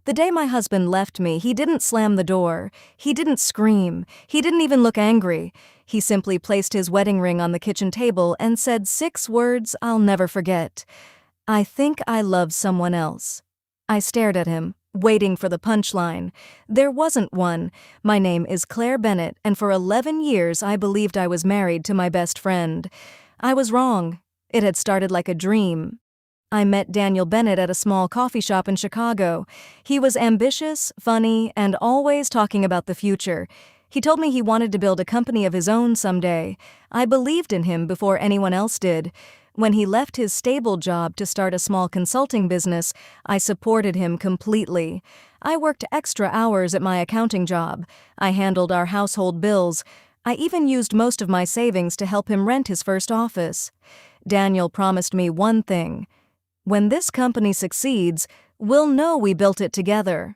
The day my husband left me, he didn't slam the door. He didn't scream. He didn't even look angry. He simply placed his wedding ring on the kitchen table and said 6 words I'll never forget. "I think I love someone else." I stared at him, waiting for the punchline. There wasn't one. My name is Claire Bennett, and for 11 years I believed I was married to my best friend. I was wrong. It had started like a dream. I met Daniel Bennett at a small coffee shop in Chicago. He was ambitious, funny, and always talking about the future. He told me he wanted to build a company of his own someday. I believed in him before anyone else did. When he left his stable job to start a small consulting business, I supported him completely. I worked extra hours at my accounting job. I handled our household bills. I even used most of my savings to help him rent his first office. Daniel promised me one thing. "When this company succeeds, we'll know we built it together."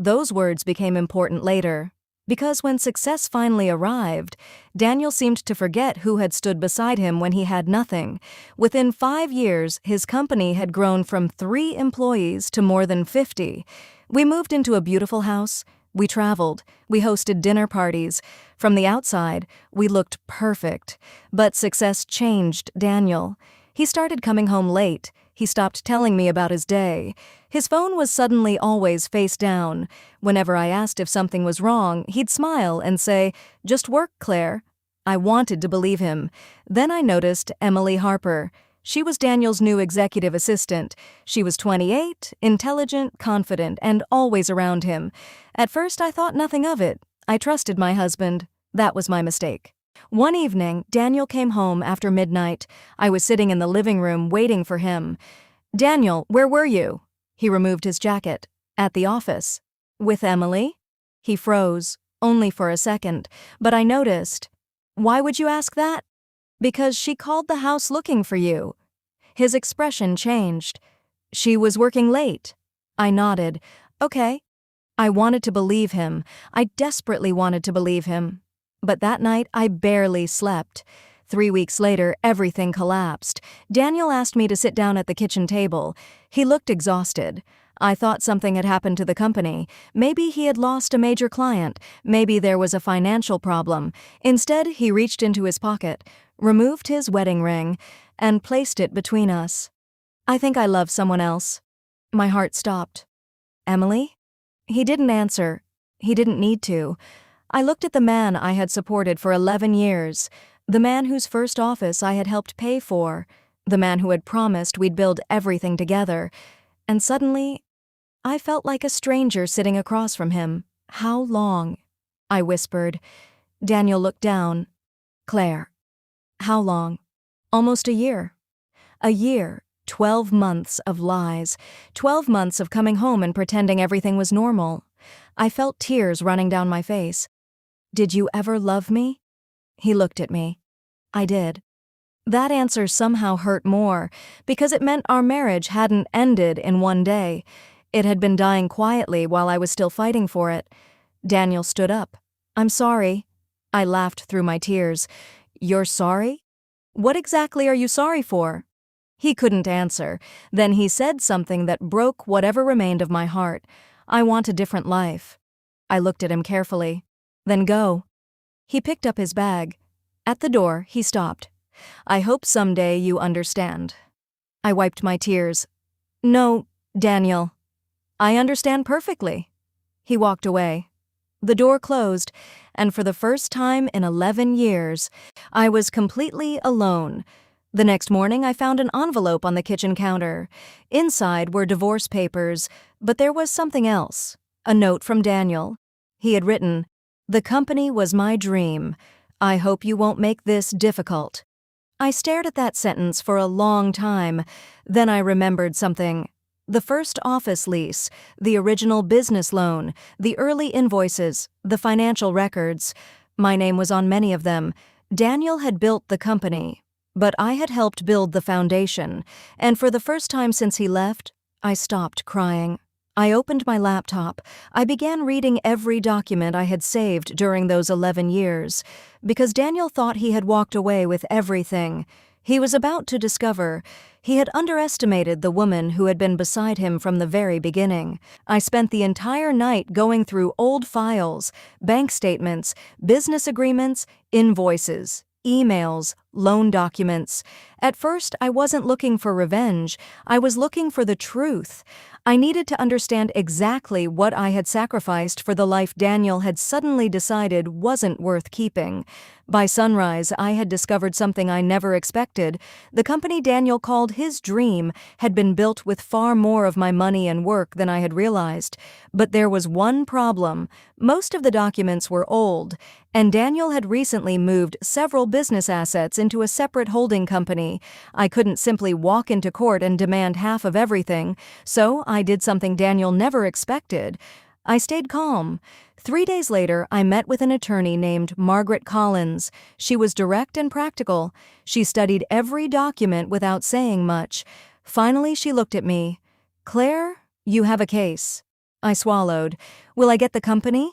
Those words became important later, because when success finally arrived, Daniel seemed to forget who had stood beside him when he had nothing. Within 5 years, his company had grown from 3 employees to more than 50. We moved into a beautiful house. We traveled. We hosted dinner parties. From the outside, we looked perfect. But success changed Daniel. He started coming home late. He stopped telling me about his day. His phone was suddenly always face down. Whenever I asked if something was wrong, he'd smile and say, "Just work, Claire." I wanted to believe him. Then I noticed Emily Harper. She was Daniel's new executive assistant. She was 28, intelligent, confident, and always around him. At first, I thought nothing of it. I trusted my husband. That was my mistake. One evening, Daniel came home after midnight. I was sitting in the living room waiting for him. "Daniel, where were you?" He removed his jacket. "At the office." "With Emily?" He froze, only for a second, but I noticed. "Why would you ask that?" "Because she called the house looking for you." His expression changed. "She was working late." I nodded. "Okay." I wanted to believe him. I desperately wanted to believe him. But that night, I barely slept. 3 weeks later, everything collapsed. Daniel asked me to sit down at the kitchen table. He looked exhausted. I thought something had happened to the company. Maybe he had lost a major client. Maybe there was a financial problem. Instead, he reached into his pocket, removed his wedding ring, and placed it between us. "I think I love someone else." My heart stopped. "Emily?" He didn't answer. He didn't need to. I looked at the man I had supported for 11 years, the man whose first office I had helped pay for, the man who had promised we'd build everything together, and suddenly, I felt like a stranger sitting across from him. "How long?" I whispered. Daniel looked down. "Claire." "How long?" "Almost a year." A year, 12 months of lies, 12 months of coming home and pretending everything was normal. I felt tears running down my face. "Did you ever love me?" He looked at me. I did. That answer somehow hurt more, because it meant our marriage hadn't ended in one day. It had been dying quietly while I was still fighting for it. Daniel stood up. "I'm sorry." I laughed through my tears. "You're sorry? What exactly are you sorry for?" He couldn't answer. Then he said something that broke whatever remained of my heart. "I want a different life." I looked at him carefully. "Then go." He picked up his bag. At the door, he stopped. "I hope someday you understand." I wiped my tears. "No, Daniel. I understand perfectly." He walked away. The door closed, and for the first time in 11 years, I was completely alone. The next morning, I found an envelope on the kitchen counter. Inside were divorce papers, but there was something else. A note from Daniel. He had written, "The company was my dream. I hope you won't make this difficult." I stared at that sentence for a long time. Then I remembered something. The first office lease, the original business loan, the early invoices, the financial records. My name was on many of them. Daniel had built the company, but I had helped build the foundation, and for the first time since he left, I stopped crying. I opened my laptop. I began reading every document I had saved during those 11 years, because Daniel thought he had walked away with everything. He was about to discover He had underestimated the woman who had been beside him from the very beginning. I spent the entire night going through old files, bank statements, business agreements, invoices, emails, loan documents. At first, I wasn't looking for revenge. I was looking for the truth. I needed to understand exactly what I had sacrificed for the life Daniel had suddenly decided wasn't worth keeping. By sunrise, I had discovered something I never expected. The company Daniel called his dream had been built with far more of my money and work than I had realized. But there was one problem. Most of the documents were old, and Daniel had recently moved several business assets into a separate holding company. I couldn't simply walk into court and demand half of everything, so I did something Daniel never expected. I stayed calm. 3 days later, I met with an attorney named Margaret Collins. She was direct and practical. She studied every document without saying much. Finally, she looked at me. "Claire, you have a case." I swallowed. "Will I get the company?"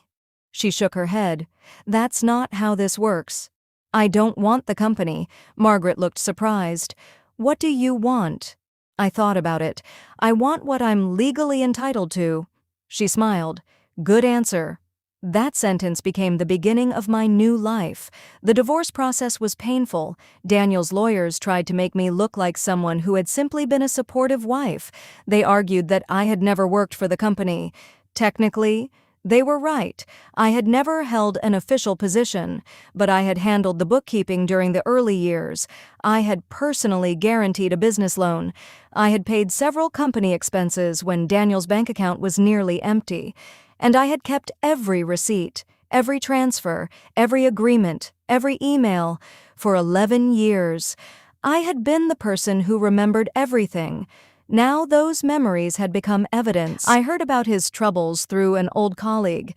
She shook her head. "That's not how this works." "I don't want the company." Margaret looked surprised. "What do you want?" I thought about it. "I want what I'm legally entitled to." She smiled. "Good answer." That sentence became the beginning of my new life. The divorce process was painful. Daniel's lawyers tried to make me look like someone who had simply been a supportive wife. They argued that I had never worked for the company. Technically, they were right. I had never held an official position, but I had handled the bookkeeping during the early years. I had personally guaranteed a business loan. I had paid several company expenses when Daniel's bank account was nearly empty. And I had kept every receipt, every transfer, every agreement, every email, for 11 years. I had been the person who remembered everything. Now those memories had become evidence. I heard about his troubles through an old colleague.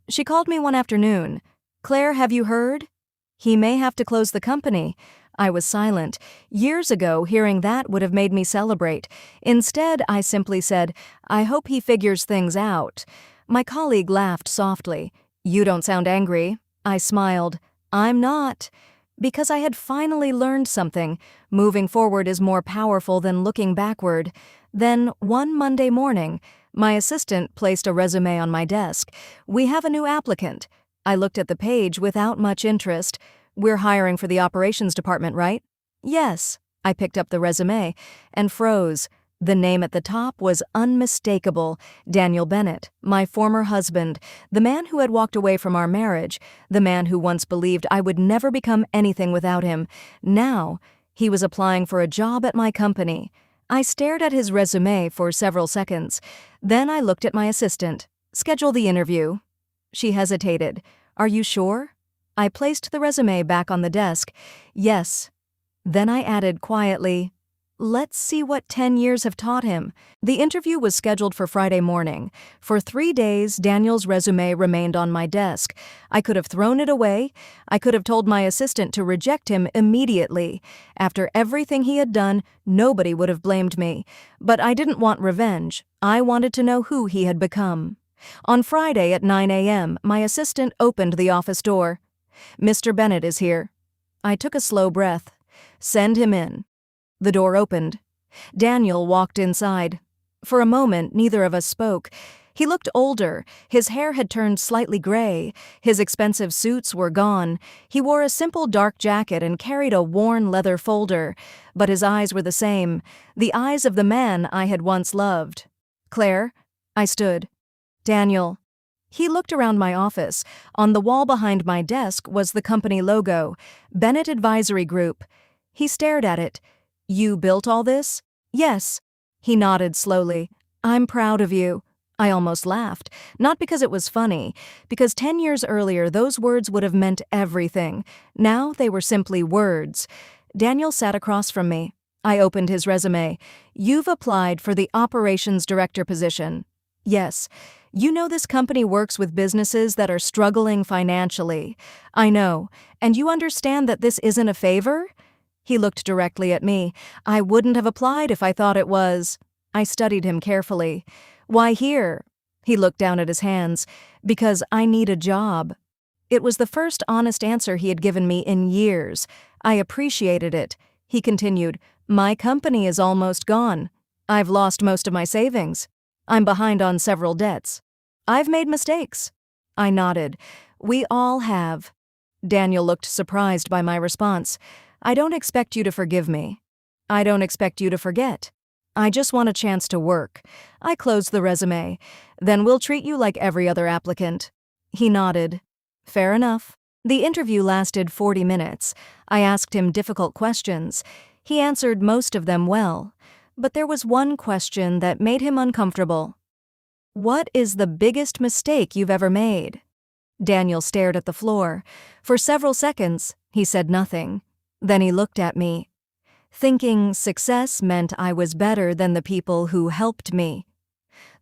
She called me one afternoon. "Claire, have you heard? He may have to close the company." I was silent. Years ago, hearing that would have made me celebrate. Instead, I simply said, "I hope he figures things out." My colleague laughed softly. "You don't sound angry." I smiled. "I'm not." Because I had finally learned something. Moving forward is more powerful than looking backward. Then, one Monday morning, my assistant placed a resume on my desk. "We have a new applicant." I looked at the page without much interest. "We're hiring for the operations department, right?" "Yes." I picked up the resume and froze. The name at the top was unmistakable. Daniel Bennett, my former husband, the man who had walked away from our marriage, the man who once believed I would never become anything without him. Now, he was applying for a job at my company. I stared at his resume for several seconds. Then I looked at my assistant. "Schedule the interview." She hesitated. "Are you sure?" I placed the resume back on the desk. "Yes." Then I added quietly, "Let's see what 10 years have taught him." The interview was scheduled for Friday morning. For 3 days, Daniel's resume remained on my desk. I could have thrown it away. I could have told my assistant to reject him immediately. After everything he had done, nobody would have blamed me. But I didn't want revenge. I wanted to know who he had become. On Friday at 9 a.m., my assistant opened the office door. "Mr. Bennett is here." I took a slow breath. "Send him in." The door opened. Daniel walked inside. For a moment, neither of us spoke. He looked older. His hair had turned slightly gray. His expensive suits were gone. He wore a simple dark jacket and carried a worn leather folder. But his eyes were the same, the eyes of the man I had once loved. "Claire?" I stood. "Daniel." He looked around my office. On the wall behind my desk was the company logo, Bennett Advisory Group. He stared at it. "You built all this?" "Yes." He nodded slowly. "I'm proud of you." I almost laughed, not because it was funny, because 10 years earlier those words would have meant everything. Now they were simply words. Daniel sat across from me. I opened his resume. "You've applied for the operations director position." "Yes." "You know this company works with businesses that are struggling financially." "I know. And you understand that this isn't a favor?" He looked directly at me. "I wouldn't have applied if I thought it was." I studied him carefully. "Why here?" He looked down at his hands. "Because I need a job." It was the first honest answer he had given me in years. I appreciated it. He continued, My company is almost gone. I've lost most of my savings. I'm behind on several debts. I've made mistakes. I nodded. We all have. Daniel looked surprised by my response. I don't expect you to forgive me. I don't expect you to forget. I just want a chance to work. I closed the resume. Then we'll treat you like every other applicant. He nodded. Fair enough. The interview lasted 40 minutes. I asked him difficult questions. He answered most of them well. But there was one question that made him uncomfortable. What is the biggest mistake you've ever made? Daniel stared at the floor. For several seconds, he said nothing. Then he looked at me. Thinking success meant I was better than the people who helped me.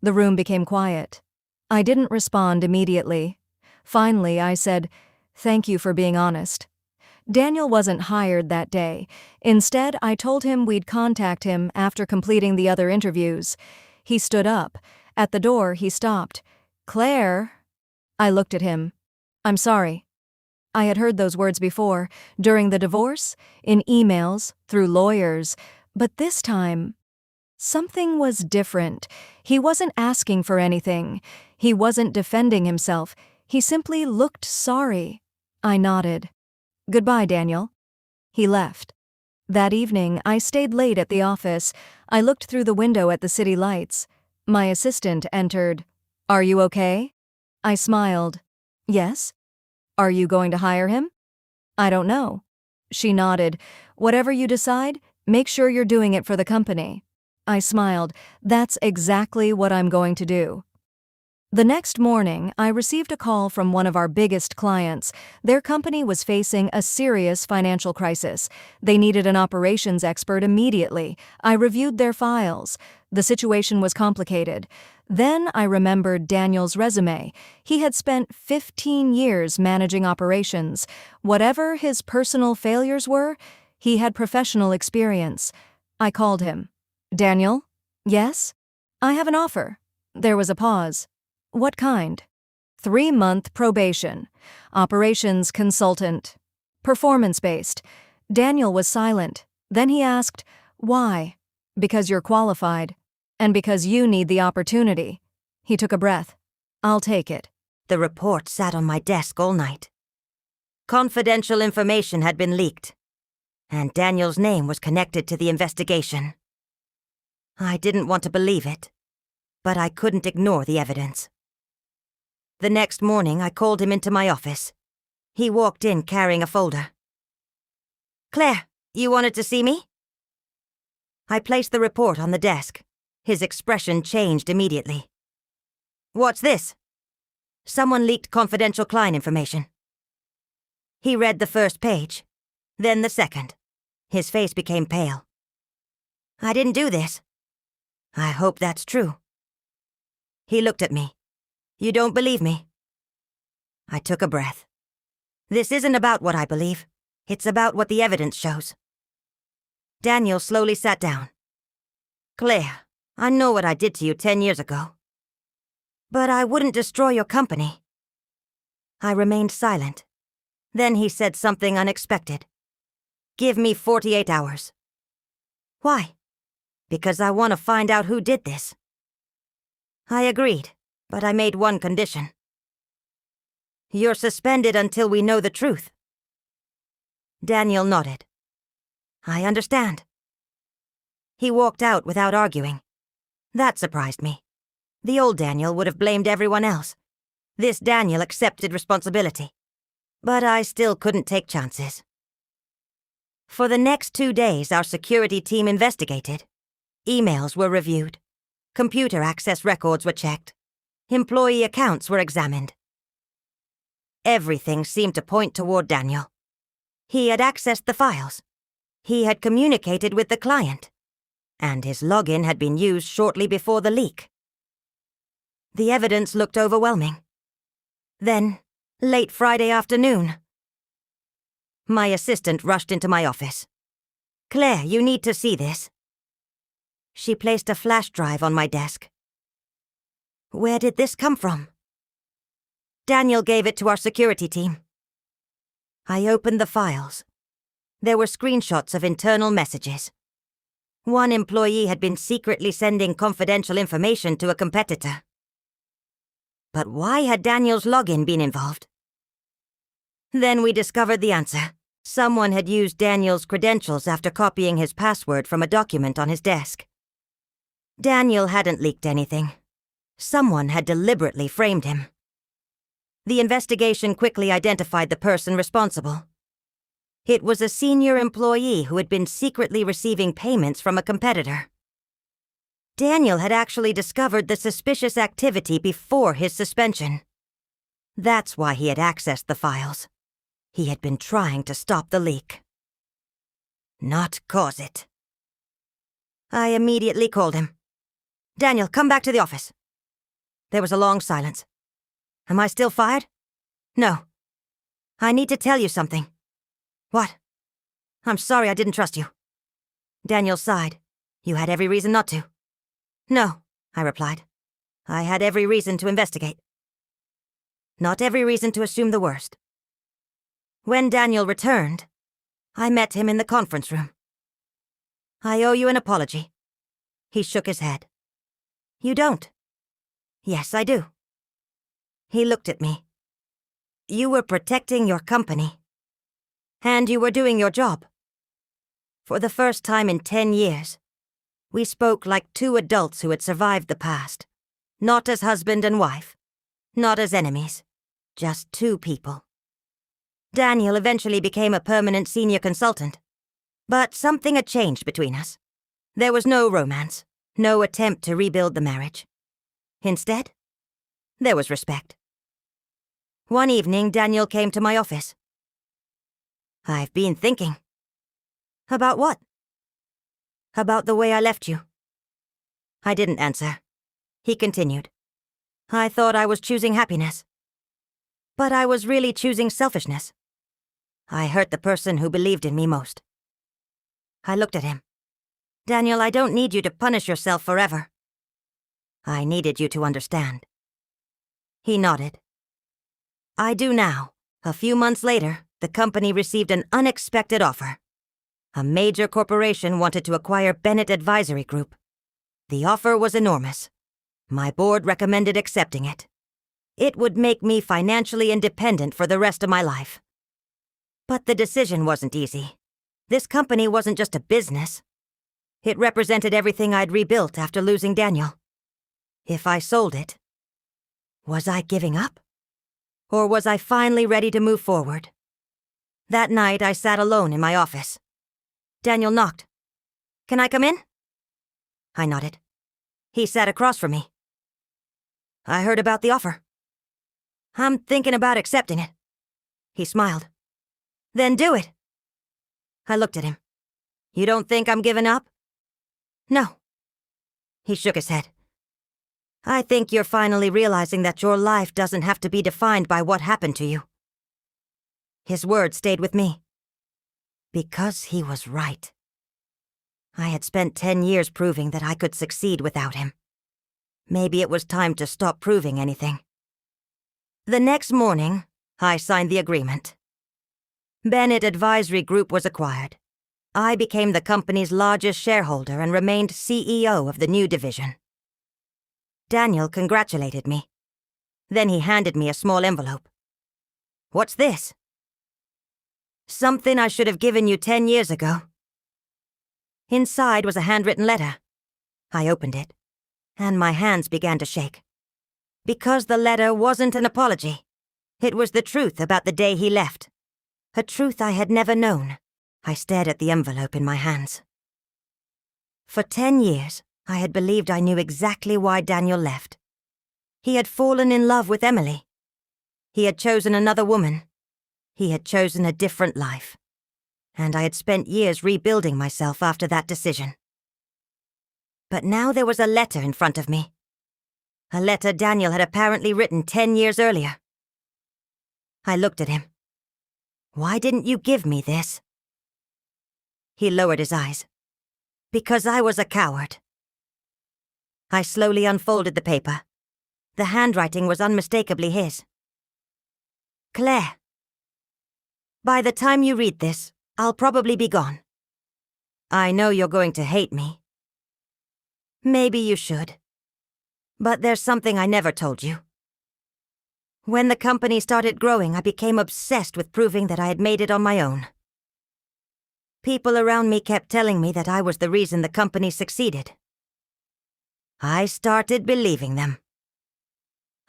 The room became quiet. I didn't respond immediately. Finally, I said, "Thank you for being honest." Daniel wasn't hired that day. Instead, I told him we'd contact him after completing the other interviews. He stood up. At the door, he stopped. "Claire?" I looked at him. "I'm sorry." I had heard those words before, during the divorce, in emails, through lawyers, but this time, something was different. He wasn't asking for anything. He wasn't defending himself. He simply looked sorry. I nodded. "Goodbye, Daniel." He left. That evening, I stayed late at the office. I looked through the window at the city lights. My assistant entered. "Are you okay?" I smiled. "Yes." "Are you going to hire him?" "I don't know." She nodded. "Whatever you decide, make sure you're doing it for the company." I smiled. "That's exactly what I'm going to do." The next morning, I received a call from one of our biggest clients. Their company was facing a serious financial crisis. They needed an operations expert immediately. I reviewed their files. The situation was complicated. Then I remembered Daniel's resume. He had spent 15 years managing operations. Whatever his personal failures were, he had professional experience. I called him. "Daniel?" "Yes?" "I have an offer." There was a pause. "What kind?" 3-month probation. Operations consultant. Performance-based. Daniel was silent. Then he asked, "Why?" "Because you're qualified. And because you need the opportunity." He took a breath. "I'll take it." The report sat on my desk all night. Confidential information had been leaked, and Daniel's name was connected to the investigation. I didn't want to believe it, but I couldn't ignore the evidence. The next morning, I called him into my office. He walked in carrying a folder. "Claire, you wanted to see me?" I placed the report on the desk. His expression changed immediately. "What's this?" "Someone leaked confidential client information." He read the first page, then the second. His face became pale. "I didn't do this." "I hope that's true." He looked at me. "You don't believe me?" I took a breath. "This isn't about what I believe. It's about what the evidence shows." Daniel slowly sat down. "Claire, I know what I did to you 10 years ago. But I wouldn't destroy your company." I remained silent. Then he said something unexpected. "Give me 48 hours." "Why?" "Because I want to find out who did this." I agreed, but I made one condition. "You're suspended until we know the truth." Daniel nodded. "I understand." He walked out without arguing. That surprised me. The old Daniel would have blamed everyone else. This Daniel accepted responsibility. But I still couldn't take chances. For the next 2 days, our security team investigated. Emails were reviewed. Computer access records were checked. Employee accounts were examined. Everything seemed to point toward Daniel. He had accessed the files. He had communicated with the client. And his login had been used shortly before the leak. The evidence looked overwhelming. Then, late Friday afternoon, my assistant rushed into my office. "Claire, you need to see this." She placed a flash drive on my desk. "Where did this come from?" "Daniel gave it to our security team." I opened the files. There were screenshots of internal messages. One employee had been secretly sending confidential information to a competitor. But why had Daniel's login been involved? Then we discovered the answer. Someone had used Daniel's credentials after copying his password from a document on his desk. Daniel hadn't leaked anything. Someone had deliberately framed him. The investigation quickly identified the person responsible. It was a senior employee who had been secretly receiving payments from a competitor. Daniel had actually discovered the suspicious activity before his suspension. That's why he had accessed the files. He had been trying to stop the leak. Not cause it. I immediately called him. "Daniel, come back to the office." There was a long silence. "Am I still fired?" "No. I need to tell you something." "What?" "I'm sorry I didn't trust you." Daniel sighed. "You had every reason not to." "No," I replied. "I had every reason to investigate. Not every reason to assume the worst." When Daniel returned, I met him in the conference room. "I owe you an apology." He shook his head. "You don't." "Yes, I do." He looked at me. "You were protecting your company. And you were doing your job." For the first time in 10 years, we spoke like two adults who had survived the past. Not as husband and wife. Not as enemies. Just two people. Daniel eventually became a permanent senior consultant. But something had changed between us. There was no romance, no attempt to rebuild the marriage. Instead, there was respect. One evening, Daniel came to my office. "I've been thinking." "About what?" "About the way I left you." I didn't answer. He continued. "I thought I was choosing happiness. But I was really choosing selfishness. I hurt the person who believed in me most." I looked at him. "Daniel, I don't need you to punish yourself forever. I needed you to understand." He nodded. "I do now." A few months later, the company received an unexpected offer. A major corporation wanted to acquire Bennett Advisory Group. The offer was enormous. My board recommended accepting it. It would make me financially independent for the rest of my life. But the decision wasn't easy. This company wasn't just a business. It represented everything I'd rebuilt after losing Daniel. If I sold it, was I giving up? Or was I finally ready to move forward? That night, I sat alone in my office. Daniel knocked. "Can I come in?" I nodded. He sat across from me. "I heard about the offer." "I'm thinking about accepting it." He smiled. "Then do it." I looked at him. "You don't think I'm giving up?" "No." He shook his head. "I think you're finally realizing that your life doesn't have to be defined by what happened to you." His words stayed with me. Because he was right. I had spent 10 years proving that I could succeed without him. Maybe it was time to stop proving anything. The next morning, I signed the agreement. Bennett Advisory Group was acquired. I became the company's largest shareholder and remained CEO of the new division. Daniel congratulated me. Then he handed me a small envelope. "What's this?" "Something I should have given you 10 years ago." Inside was a handwritten letter. I opened it, and my hands began to shake. Because the letter wasn't an apology. It was the truth about the day he left. A truth I had never known. I stared at the envelope in my hands. For 10 years, I had believed I knew exactly why Daniel left. He had fallen in love with Emily. He had chosen another woman. He had chosen a different life. And I had spent years rebuilding myself after that decision. But now there was a letter in front of me. A letter Daniel had apparently written 10 years earlier. I looked at him. "Why didn't you give me this?" He lowered his eyes. "Because I was a coward." I slowly unfolded the paper. The handwriting was unmistakably his. "Claire, by the time you read this, I'll probably be gone. I know you're going to hate me. Maybe you should. But there's something I never told you. When the company started growing, I became obsessed with proving that I had made it on my own. People around me kept telling me that I was the reason the company succeeded. I started believing them.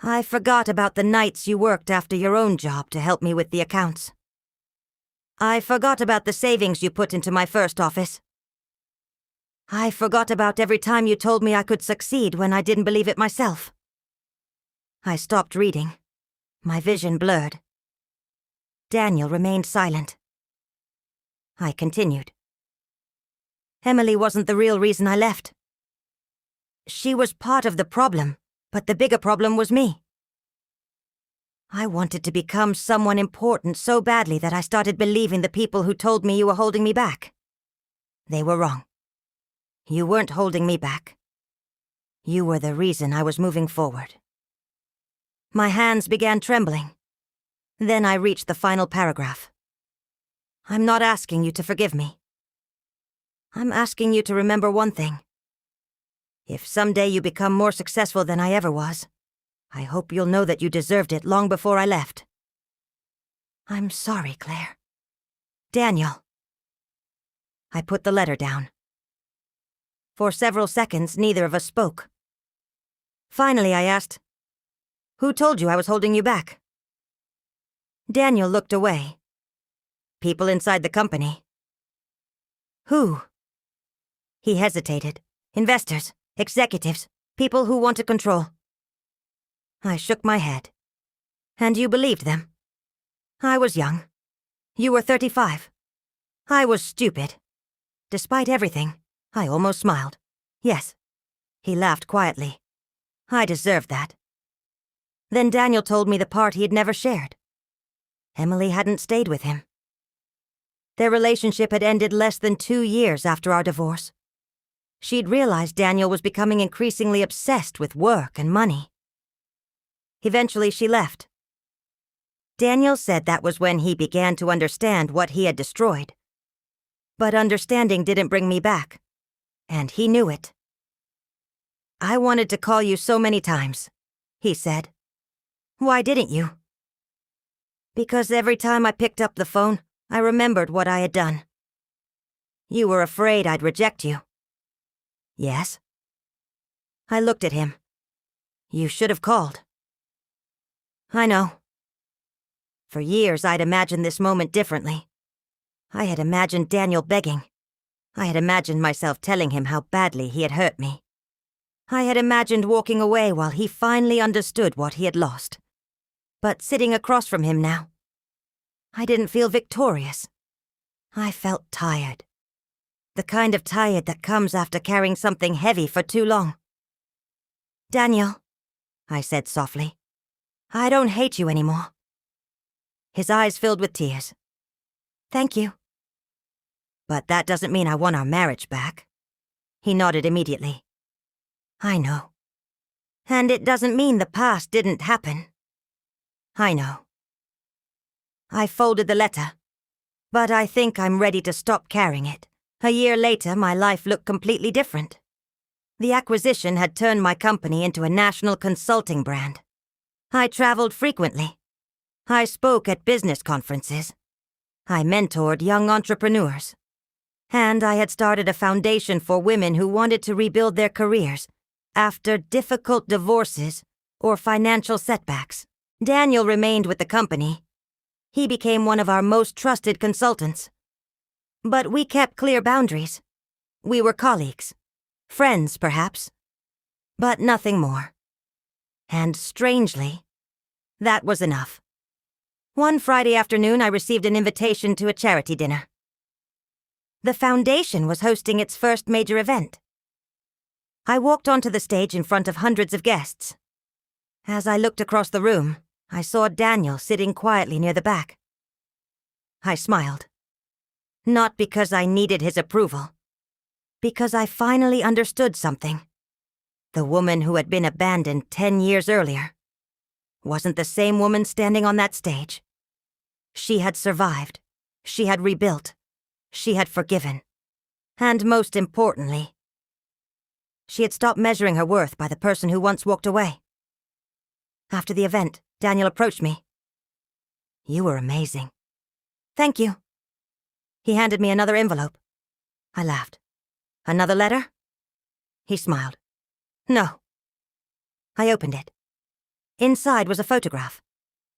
I forgot about the nights you worked after your own job to help me with the accounts. I forgot about the savings you put into my first office. I forgot about every time you told me I could succeed when I didn't believe it myself. I stopped reading. My vision blurred. Daniel remained silent. I continued. Emily wasn't the real reason I left. She was part of the problem, but the bigger problem was me. I wanted to become someone important so badly that I started believing the people who told me you were holding me back. They were wrong. You weren't holding me back. You were the reason I was moving forward. My hands began trembling. Then I reached the final paragraph. I'm not asking you to forgive me. I'm asking you to remember one thing. If someday you become more successful than I ever was, I hope you'll know that you deserved it long before I left. I'm sorry, Claire. Daniel. I put the letter down. For several seconds, neither of us spoke. Finally, I asked, "Who told you I was holding you back?" Daniel looked away. People inside the company. Who? He hesitated. Investors, executives, people who wanted control. I shook my head. And you believed them? I was young. You were 35. I was stupid. Despite everything, I almost smiled. Yes. He laughed quietly. I deserved that. Then Daniel told me the part he had never shared. Emily hadn't stayed with him. Their relationship had ended less than 2 years after our divorce. She'd realized Daniel was becoming increasingly obsessed with work and money. Eventually, she left. Daniel said that was when he began to understand what he had destroyed. But understanding didn't bring me back. And he knew it. I wanted to call you so many times, he said. Why didn't you? Because every time I picked up the phone, I remembered what I had done. You were afraid I'd reject you. Yes. I looked at him. You should have called. I know. For years, I'd imagined this moment differently. I had imagined Daniel begging. I had imagined myself telling him how badly he had hurt me. I had imagined walking away while he finally understood what he had lost. But sitting across from him now, I didn't feel victorious. I felt tired. The kind of tired that comes after carrying something heavy for too long. Daniel, I said softly, I don't hate you anymore. His eyes filled with tears. Thank you. But that doesn't mean I want our marriage back. He nodded immediately. I know. And it doesn't mean the past didn't happen. I know. I folded the letter, but I think I'm ready to stop carrying it. A year later, my life looked completely different. The acquisition had turned my company into a national consulting brand. I traveled frequently. I spoke at business conferences. I mentored young entrepreneurs. And I had started a foundation for women who wanted to rebuild their careers after difficult divorces or financial setbacks. Daniel remained with the company. He became one of our most trusted consultants. But we kept clear boundaries. We were colleagues. Friends, perhaps. But nothing more. And strangely, that was enough. One Friday afternoon, I received an invitation to a charity dinner. The foundation was hosting its first major event. I walked onto the stage in front of hundreds of guests. As I looked across the room, I saw Daniel sitting quietly near the back. I smiled. Not because I needed his approval. Because I finally understood something. The woman who had been abandoned 10 years earlier wasn't the same woman standing on that stage. She had survived. She had rebuilt. She had forgiven. And most importantly, she had stopped measuring her worth by the person who once walked away. After the event, Daniel approached me. "You were amazing." "Thank you." He handed me another envelope. I laughed. "Another letter?" He smiled. "No." I opened it. Inside was a photograph.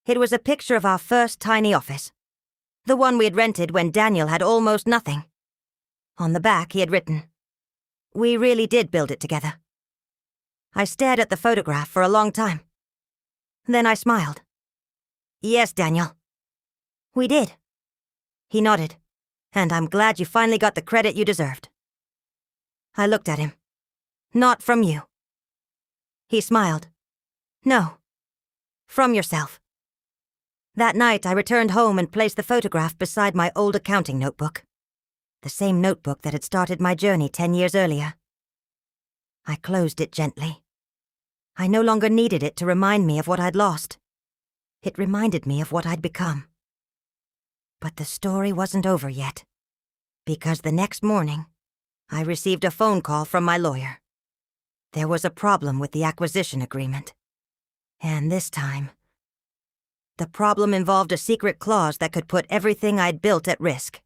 It was a picture of our first tiny office. The one we had rented when Daniel had almost nothing. On the back, he had written, "We really did build it together." I stared at the photograph for a long time. Then I smiled. "Yes, Daniel. We did." He nodded. "And I'm glad you finally got the credit you deserved." I looked at him. "Not from you." He smiled. "No. From yourself." That night, I returned home and placed the photograph beside my old accounting notebook. The same notebook that had started my journey 10 years earlier. I closed it gently. I no longer needed it to remind me of what I'd lost. It reminded me of what I'd become. But the story wasn't over yet, because the next morning, I received a phone call from my lawyer. There was a problem with the acquisition agreement. And this time, the problem involved a secret clause that could put everything I'd built at risk.